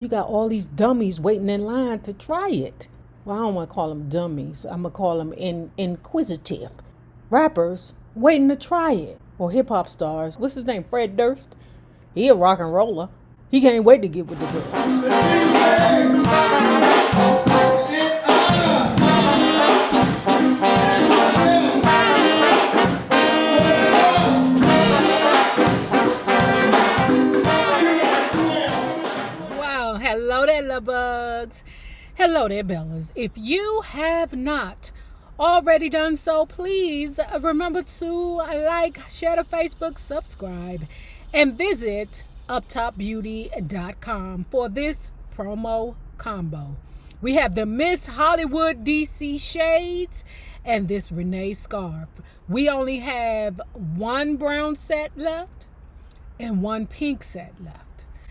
You got all these dummies waiting in line to try it. Well, I don't want to call them dummies. I'm going to call them inquisitive. Rappers waiting to try it. Or hip hop stars. What's his name? Fred Durst? He a rock and roller. He can't wait to get with the girl. Hello there, love bugs. Hello there, Bellas. If you have not already done so, please remember to like, share the Facebook, subscribe, and visit uptopbeauty.com for this promo combo. We have the Miss Hollywood DC shades and this Renee scarf. We only have one brown set left and one pink set left.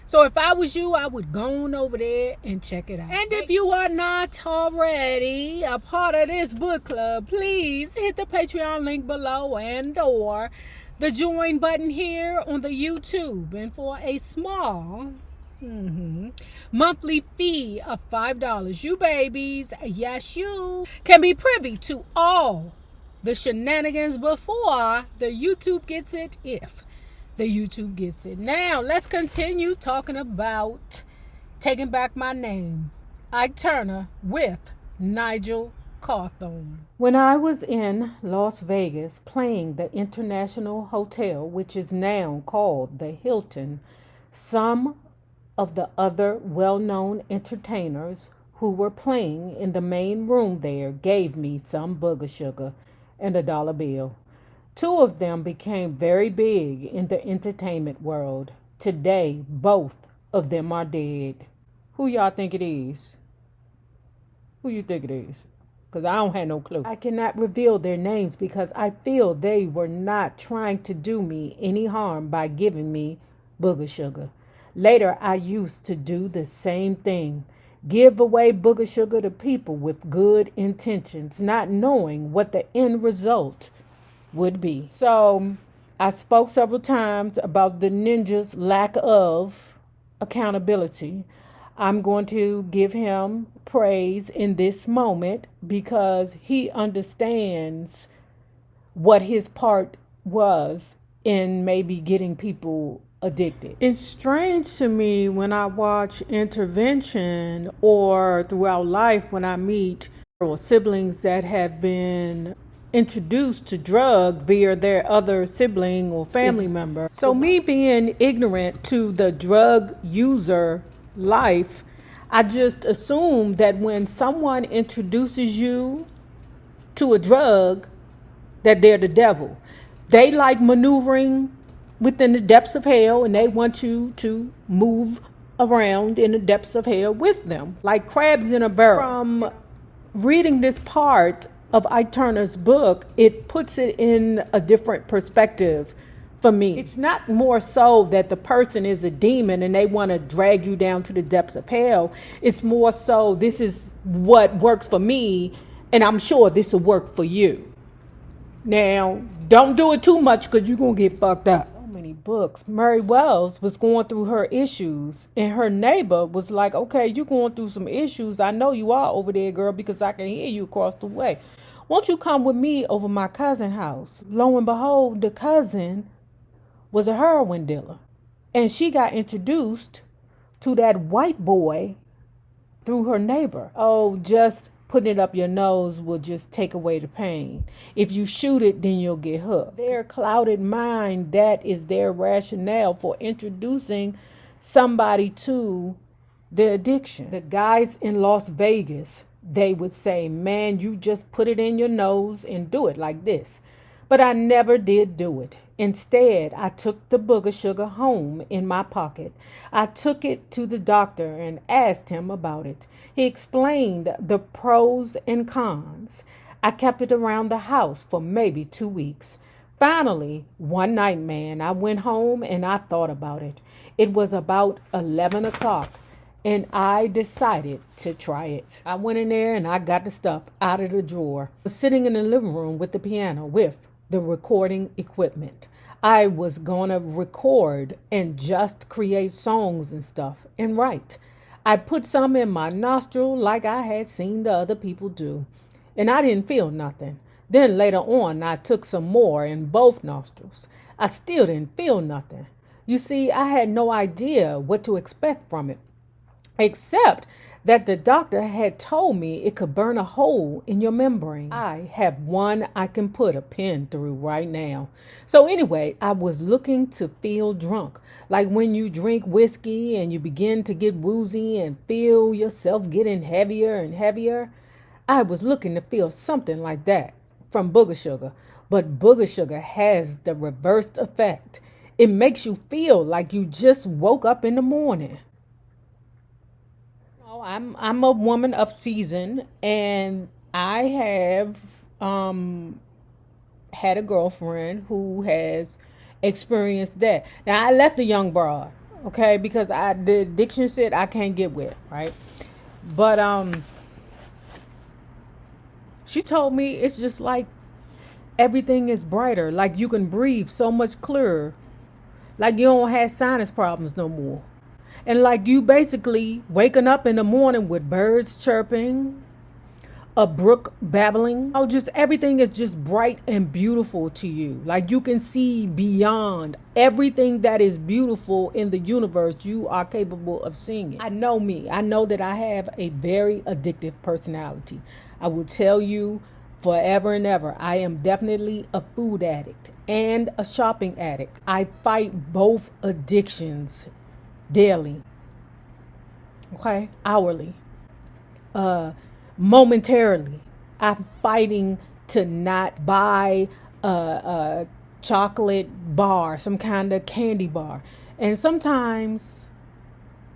So if I was you, I would go on over there and check it out. And if you are not already a part of this book club, please hit the Patreon link below and or the join button here on the YouTube. And for a small monthly fee of $5, you babies, yes you, can be privy to all the shenanigans before the YouTube gets it, if the YouTube gets it. Now, let's continue talking about taking back my name. Ike Turner with Nigel Cawthorn. When I was in Las Vegas playing the International Hotel, which is now called the Hilton, some of the other well-known entertainers who were playing in the main room there gave me some booger sugar and a dollar bill. Two of them became very big in the entertainment world. Today, both of them are dead. Who y'all think it is? Who you think it is? Because I don't have no clue. I cannot reveal their names because I feel they were not trying to do me any harm by giving me booger sugar. Later, I used to do the same thing. Give away booger sugar to people with good intentions, not knowing what the end result would be. So I spoke several times about the ninja's lack of accountability. I'm going to give him praise in this moment because he understands what his part was in maybe getting people addicted. It's strange to me when I watch intervention or throughout life when I meet siblings that have been introduced to drug via their other sibling or family member. So me being ignorant to the drug user life, I just assume that when someone introduces you to a drug, that they're the devil. They like maneuvering within the depths of hell, and they want you to move around in the depths of hell with them, like crabs in a barrel. From reading this part of Ike Turner's book, it puts it in a different perspective for me. It's not more so that the person is a demon and they want to drag you down to the depths of hell. It's more so this is what works for me, and I'm sure this will work for you. Now, don't do it too much because you're going to get fucked up. So many books. Mary Wells was going through her issues, and her neighbor was like, okay, you're going through some issues. I know you are over there, girl, because I can hear you across the way. Won't you come with me over my cousin's house? Lo and behold, the cousin was a heroin dealer. And she got introduced to that white boy through her neighbor. Oh, just putting it up your nose will just take away the pain. If you shoot it, then you'll get hooked. Their clouded mind, that is their rationale for introducing somebody to the addiction. The guys in Las Vegas, they would say, man, you just put it in your nose and do it like this. But I never did do it. Instead, I took the booger sugar home in my pocket. I took it to the doctor and asked him about it. He explained the pros and cons. I kept it around the house for maybe 2 weeks. Finally, one night, man, I went home and I thought about it. It was about 11 o'clock. And I decided to try it. I went in there and I got the stuff out of the drawer. I was sitting in the living room with the piano with the recording equipment. I was going to record and just create songs and stuff and write. I put some in my nostril like I had seen the other people do, and I didn't feel nothing. Then later on, I took some more in both nostrils. I still didn't feel nothing. You see, I had no idea what to expect from it, except that the doctor had told me it could burn a hole in your membrane. I have one I can put a pin through right now. So anyway, I was looking to feel drunk, like when you drink whiskey and you begin to get woozy and feel yourself getting heavier and heavier. I was looking to feel something like that from booger sugar, but booger sugar has the reversed effect. It makes you feel like you just woke up in the morning. I'm a woman of season, and I have had a girlfriend who has experienced that. Now I left a young broad, okay, because the addiction shit I can't get with, right? But she told me it's just like everything is brighter, like you can breathe so much clearer, like you don't have sinus problems no more. And like you basically waking up in the morning with birds chirping, a brook babbling. Oh, just everything is just bright and beautiful to you. Like you can see beyond everything that is beautiful in the universe. You are capable of seeing it. I know me. I know that I have a very addictive personality. I will tell you forever and ever, I am definitely a food addict and a shopping addict. I fight both addictions daily, okay, hourly, momentarily. I'm fighting to not buy a chocolate bar, some kind of candy bar, and sometimes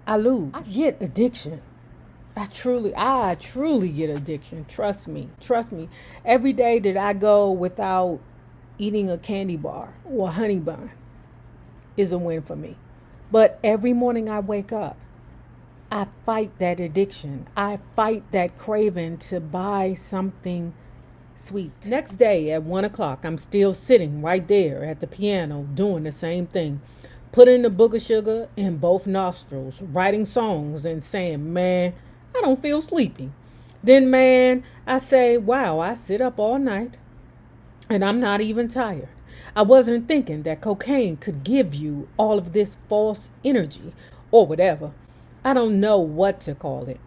I lose. I get addiction. I truly get addiction. Trust me. Every day that I go without eating a candy bar or a honey bun is a win for me. But every morning I wake up, I fight that addiction. I fight that craving to buy something sweet. Next day at 1 o'clock, I'm still sitting right there at the piano doing the same thing. Putting the booger sugar in both nostrils, writing songs and saying, man, I don't feel sleepy. Then, man, I say, wow, I sit up all night and I'm not even tired. I wasn't thinking that cocaine could give you all of this false energy or whatever. I don't know what to call it.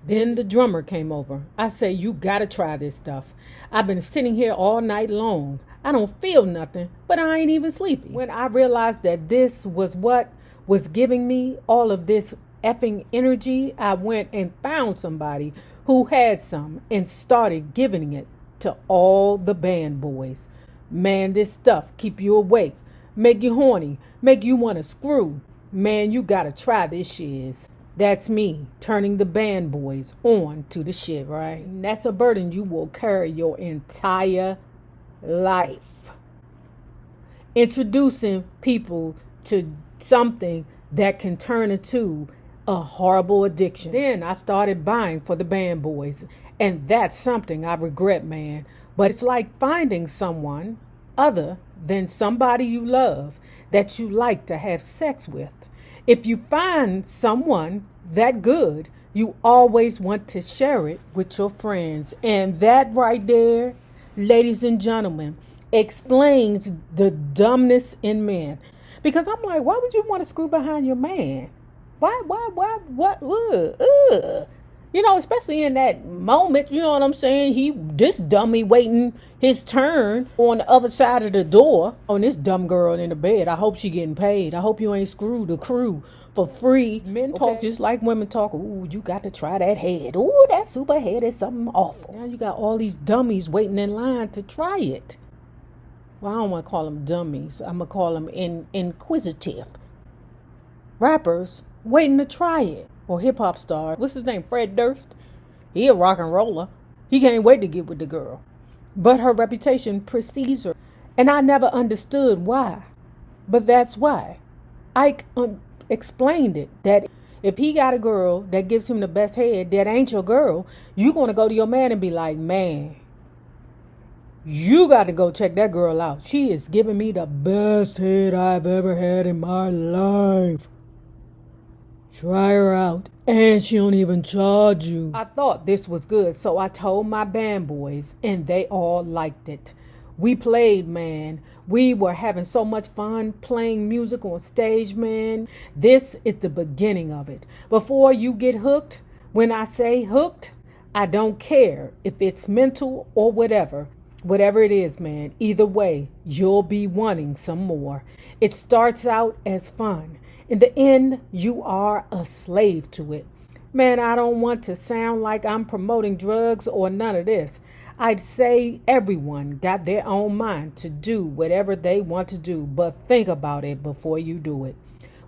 Then the drummer came over. I say, you gotta try this stuff. I've been sitting here all night long. I don't feel nothing, but I ain't even sleepy. When I realized that this was what was giving me all of this effing energy, I went and found somebody who had some and started giving it to all the band boys. Man, this stuff keep you awake, make you horny, make you want to screw. Man, you gotta try this shiz. That's me turning the band boys on to the shit, right? And that's a burden you will carry your entire life. Introducing people to something that can turn into a horrible addiction. Then I started buying for the band boys, and that's something I regret, man. But it's like finding someone other than somebody you love that you like to have sex with. If you find someone that good, you always want to share it with your friends. And that right there, ladies and gentlemen, explains the dumbness in men. Because I'm like, why would you want to screw behind your man? Why, what, You know, especially in that moment, you know what I'm saying? This dummy waiting his turn on the other side of the door on this dumb girl in the bed. I hope she getting paid. I hope you ain't screwed the crew for free. Men talk just like women talk. Ooh, you got to try that head. Ooh, that super head is something awful. Now you got all these dummies waiting in line to try it. Well, I don't want to call them dummies. I'm going to call them inquisitive rappers waiting to try it. Or hip-hop star, what's his name, Fred Durst? He a rock and roller. He can't wait to get with the girl. But her reputation precedes her. And I never understood why. But that's why. Ike explained it, that if he got a girl that gives him the best head that ain't your girl, you going to go to your man and be like, man, you got to go check that girl out. She is giving me the best head I've ever had in my life. Try her out. And she don't even charge you. I thought this was good, so I told my band boys, and they all liked it. We played, man. We were having so much fun playing music on stage, man. This is the beginning of it. Before you get hooked, when I say hooked, I don't care if it's mental or whatever. Whatever it is, man, either way, you'll be wanting some more. It starts out as fun. In the end, you are a slave to it. Man, I don't want to sound like I'm promoting drugs or none of this. I'd say everyone got their own mind to do whatever they want to do, but think about it before you do it.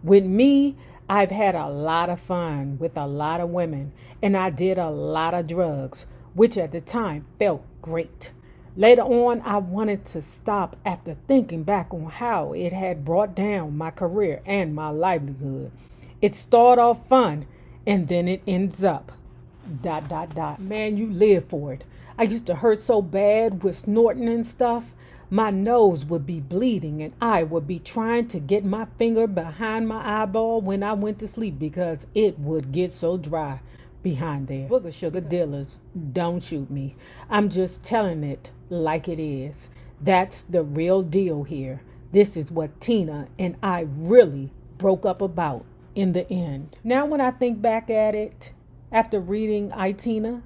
With me, I've had a lot of fun with a lot of women, and I did a lot of drugs, which at the time felt great. Later on, I wanted to stop after thinking back on how it had brought down my career and my livelihood. It started off fun, and then it ends up ... Man, you live for it. I used to hurt so bad with snorting and stuff. My nose would be bleeding, and I would be trying to get my finger behind my eyeball when I went to sleep because it would get so dry behind there. Booger sugar dealers, don't shoot me. I'm just telling it like it is. That's the real deal here. This is what Tina and I really broke up about in the end. Now when I think back at it, after reading Tina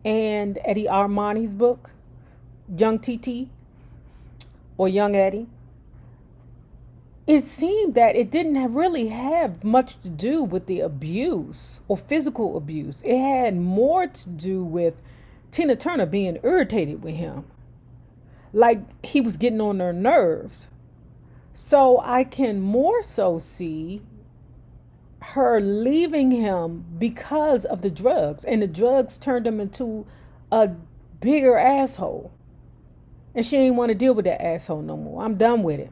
and Eddie Armani's book, Young TT or Young Eddie, it seemed that it didn't really have much to do with the abuse or physical abuse. It had more to do with Tina Turner being irritated with him. Like he was getting on her nerves. So I can more so see her leaving him because of the drugs. And the drugs turned him into a bigger asshole. And she ain't want to deal with that asshole no more. I'm done with it.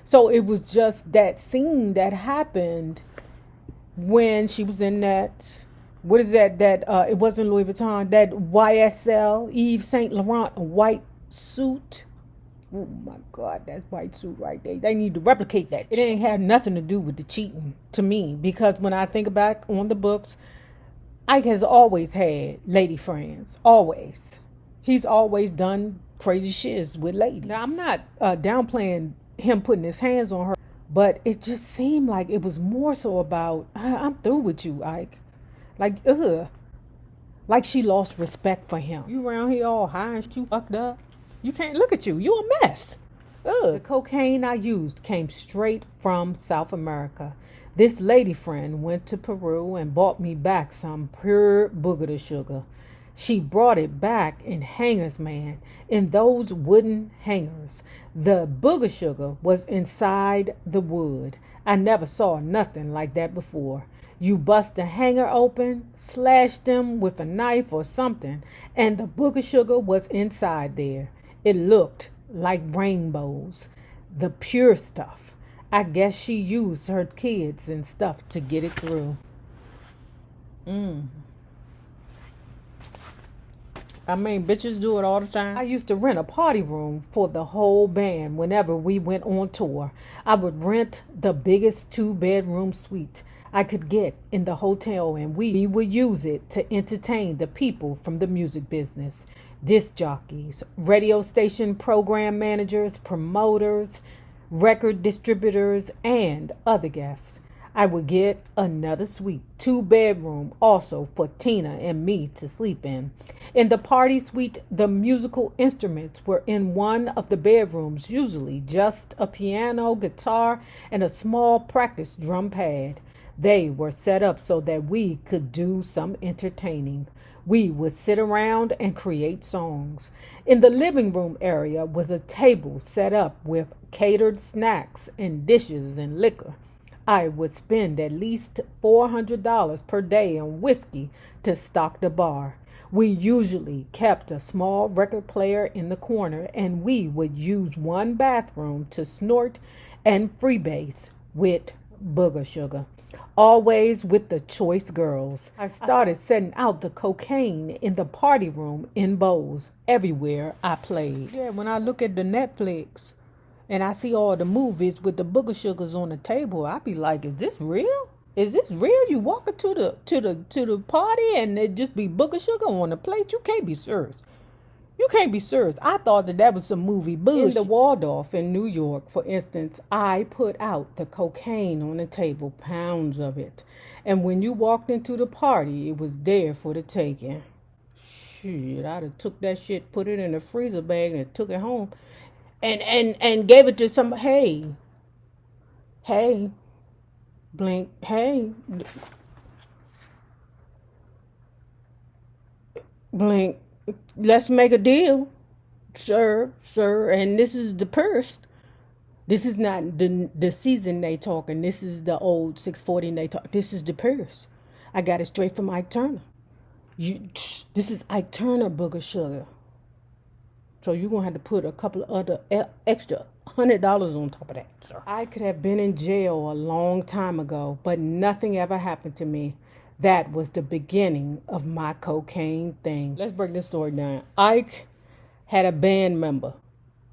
So it was just that scene that happened when she was in that, what is that, it wasn't Louis Vuitton, that YSL, Yves Saint Laurent white suit. Oh my God, that white suit right there. They need to replicate that. It ain't had nothing to do with the cheating to me, because when I think back on the books, Ike has always had lady friends, always. He's always done crazy shiz with ladies. Now, I'm not downplaying him putting his hands on her, but it just seemed like it was more so about, I'm through with you, Ike. Like she lost respect for him. You around here all high and you fucked up. You can't look at you. You a mess. The cocaine I used came straight from South America. This lady friend went to Peru and bought me back some pure booger sugar. She brought it back in hangers, man, in those wooden hangers. The booger sugar was inside the wood. I never saw nothing like that before. You bust a hanger open, slash them with a knife or something, and the booger sugar was inside there. It looked like rainbows, the pure stuff. I guess she used her kids and stuff to get it through. I mean, bitches do it all the time. I used to rent a party room for the whole band whenever we went on tour. I would rent the biggest 2-bedroom suite I could get in the hotel, and we would use it to entertain the people from the music business. Disc jockeys, radio station program managers, promoters, record distributors, and other guests. I would get another suite, 2-bedroom, also for Tina and me to sleep in. In the party suite, the musical instruments were in one of the bedrooms, usually just a piano, guitar, and a small practice drum pad. They were set up so that we could do some entertaining. We would sit around and create songs. In the living room area was a table set up with catered snacks and dishes and liquor. I would spend at least $400 per day on whiskey to stock the bar. We usually kept a small record player in the corner, and we would use one bathroom to snort and freebase with booger sugar. Always with the choice girls. I started setting out the cocaine in the party room in bowls everywhere I played. Yeah, when I look at the Netflix and I see all the movies with the booger sugars on the table, I be like, is this real? Is this real? You walking to the party and it just be booger sugar on the plate? You can't be serious. You can't be serious. I thought that was some movie bullshit. In the Waldorf in New York, for instance, I put out the cocaine on the table, pounds of it. And when you walked into the party, it was there for the taking. Shit, I'd have took that shit, put it in a freezer bag and took it home and gave it to somebody. Hey, blink, hey, blink. Let's make a deal, sir, and this is the purse. This is not the season they talking. This is the old 640 they talk. This is the purse. I got it straight from Ike Turner. This is Ike Turner booger sugar. So you're going to have to put a couple of other extra $100 on top of that, sir. I could have been in jail a long time ago, but nothing ever happened to me. That was the beginning of my cocaine thing. Let's break this story down. Ike had a band member,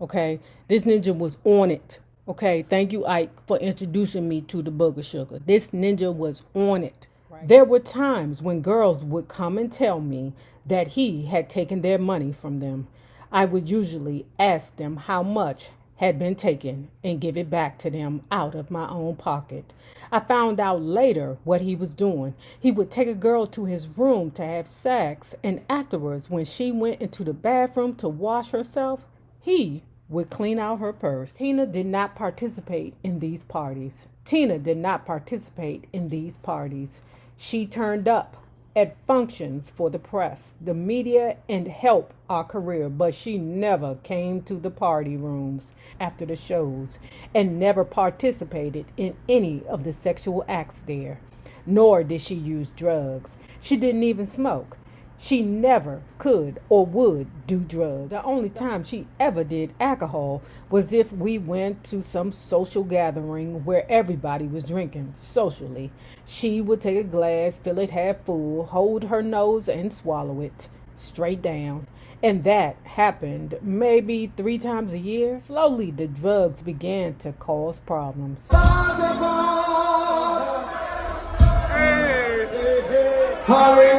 okay? This ninja was on it, okay? Thank you, Ike, for introducing me to the booger sugar. This ninja was on it. Right. There were times when girls would come and tell me that he had taken their money from them. I would usually ask them how much had been taken and give it back to them out of my own pocket. I found out later what he was doing. He would take a girl to his room to have sex, and afterwards, when she went into the bathroom to wash herself, he would clean out her purse. Tina did not participate in these parties. She turned up at functions for the press, the media, and help our career, but she never came to the party rooms after the shows and never participated in any of the sexual acts there, nor did she use drugs. She didn't even smoke. She never could or would do drugs. The only time she ever did alcohol was if we went to some social gathering where everybody was drinking socially. She would take a glass, fill it half full, hold her nose and swallow it straight down. And that happened maybe 3 times a year. Slowly, the drugs began to cause problems. Hurry